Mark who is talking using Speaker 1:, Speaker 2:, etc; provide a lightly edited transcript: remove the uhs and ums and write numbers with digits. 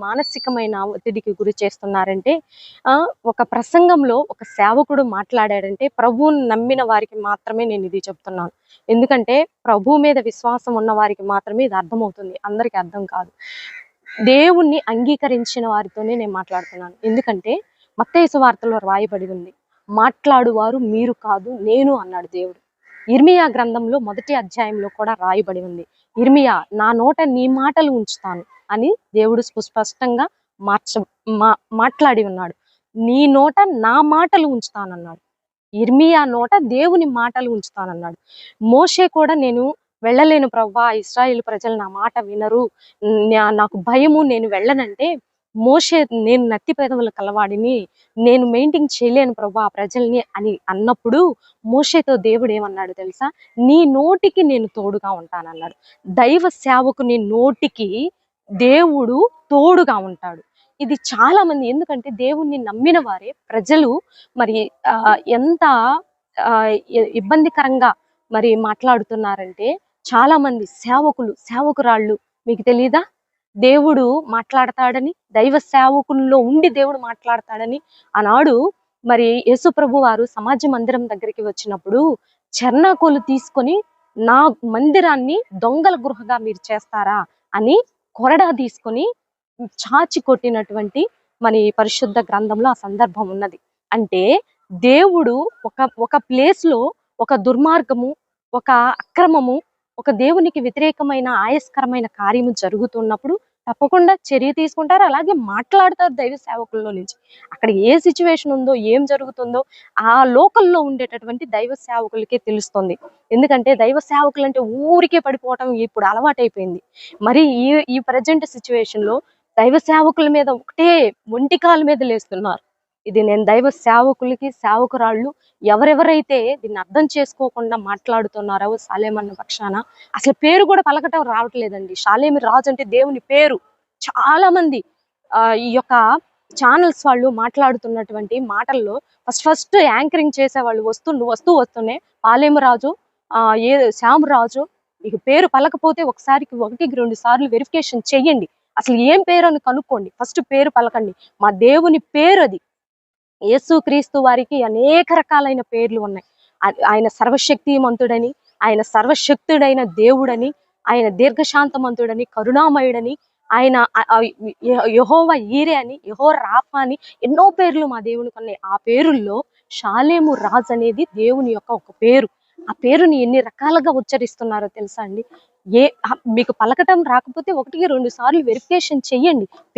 Speaker 1: మానసికమైన ఒత్తిడికి గురి చేస్తున్నారంటే ఒక ప్రసంగంలో ఒక సేవకుడు మాట్లాడాడంటే ప్రభువుని నమ్మిన వారికి మాత్రమే నేను ఇది చెప్తున్నాను. ఎందుకంటే ప్రభు మీద విశ్వాసం ఉన్న వారికి మాత్రమే ఇది అర్థమవుతుంది. అందరికీ అర్థం కాదు. దేవుణ్ణి అంగీకరించిన వారితోనే నేను మాట్లాడుతున్నాను. ఎందుకంటే మత్తయి సువార్తలో రాయబడి ఉంది, మాట్లాడువారు మీరు కాదు నేను అన్నాడు దేవుడు. ఇర్మియా గ్రంథంలో మొదటి అధ్యాయంలో కూడా రాయబడి ఉంది, ఇర్మియా నా నోట నీ మాటలు ఉంచుతాను అని దేవుడు స్పష్టంగా మాట్లాడి ఉన్నాడు. నీ నోట నా మాటలు ఉంచుతానన్నాడు. ఇర్మియా నోట దేవుని మాటలు ఉంచుతానన్నాడు. మోషే కూడా నేను వెళ్ళలేను ప్రవ్వా, ఇశ్రాయేలు ప్రజలు నా మాట వినరు, నాకు భయము, నేను వెళ్ళనంటే మోషే నేను నత్తి పెదవుల కలవాడిని, నేను మెయింటైన్ చేయలేను ప్రభా ఆ ప్రజల్ని అని అన్నప్పుడు మోషేతో దేవుడు ఏమన్నాడు తెలుసా? నీ నోటికి నేను తోడుగా ఉంటానన్నాడు. దైవ సేవకుని నోటికి దేవుడు తోడుగా ఉంటాడు. ఇది చాలా మంది, ఎందుకంటే దేవుణ్ణి నమ్మిన వారే ప్రజలు మరి ఎంత ఇబ్బందికరంగా మరి మాట్లాడుతున్నారంటే, చాలా మంది సేవకురాళ్ళు మీకు తెలీదా దేవుడు మాట్లాడతాడని, దైవ సేవకుల్లో ఉండి దేవుడు మాట్లాడతాడని. ఆనాడు మరి యేసు ప్రభు వారు సమాజ మందిరం దగ్గరికి వచ్చినప్పుడు చెర్నాకోలు తీసుకొని నా మందిరాన్ని దొంగల గృహగా మీరు చేస్తారా అని కొరడా తీసుకొని చాచి కొట్టినటువంటి మన పరిశుద్ధ గ్రంథంలో ఆ సందర్భం ఉన్నది. అంటే దేవుడు ఒక ప్లేస్ లో ఒక దుర్మార్గము, ఒక అక్రమము, ఒక దేవునికి వ్యతిరేకమైన ఆయస్కరమైన కార్యము జరుగుతున్నప్పుడు తప్పకుండా చర్య తీసుకుంటారు. అలాగే మాట్లాడతారు దైవ సేవకుల్లో నుంచి. అక్కడ ఏ సిచ్యువేషన్ ఉందో, ఏం జరుగుతుందో ఆ లోకల్లో ఉండేటటువంటి దైవ సేవకులకే తెలుస్తుంది. ఎందుకంటే దైవ సేవకులు అంటే ఊరికే పడిపోవటం ఇప్పుడు అలవాటైపోయింది. మరి ఈ ప్రజెంట్ సిచ్యువేషన్ లో దైవ సేవకుల మీద ఒకటే ఒంటికాల మీద లేస్తున్నారు. ఇది నేను దైవ సేవకులకి, సేవకురాళ్ళు ఎవరెవరైతే దీన్ని అర్థం చేసుకోకుండా మాట్లాడుతున్నారో షాలేమన్న పక్షాన, అసలు పేరు కూడా పలకటం రావట్లేదండి. షాలేమి రాజు అంటే దేవుని పేరు. చాలా మంది ఈ యొక్క ఛానల్స్ వాళ్ళు మాట్లాడుతున్నటువంటి మాటల్లో ఫస్ట్ యాంకరింగ్ చేసే వాళ్ళు వస్తూనే పాలేము రాజు, శ్యాము రాజు, మీకు పేరు పలకపోతే ఒకసారికి 1-2 సార్లు వెరిఫికేషన్ చెయ్యండి. అసలు ఏం పేరు అని కనుక్కోండి. ఫస్ట్ పేరు పలకండి. మా దేవుని పేరు అది. యేసు క్రీస్తు వారికి అనేక రకాలైన పేర్లు ఉన్నాయి. ఆయన సర్వశక్తిమంతుడని, ఆయన సర్వశక్తుడైన దేవుడని, ఆయన దీర్ఘశాంతమంతుడని, కరుణామయుడని, ఆయన యెహోవా ఈరే అని, యెహోవా రాఫా అని ఎన్నో పేర్లు మా దేవునికి ఉన్నాయి. ఆ పేరుల్లో షాలేము రాజు అనేది దేవుని యొక్క ఒక పేరు. ఆ పేరుని ఎన్ని రకాలుగా ఉచ్చరిస్తున్నారో తెలుసా అండి? మీకు పలకటం రాకపోతే 1-2 సార్లు వెరిఫికేషన్ చెయ్యండి.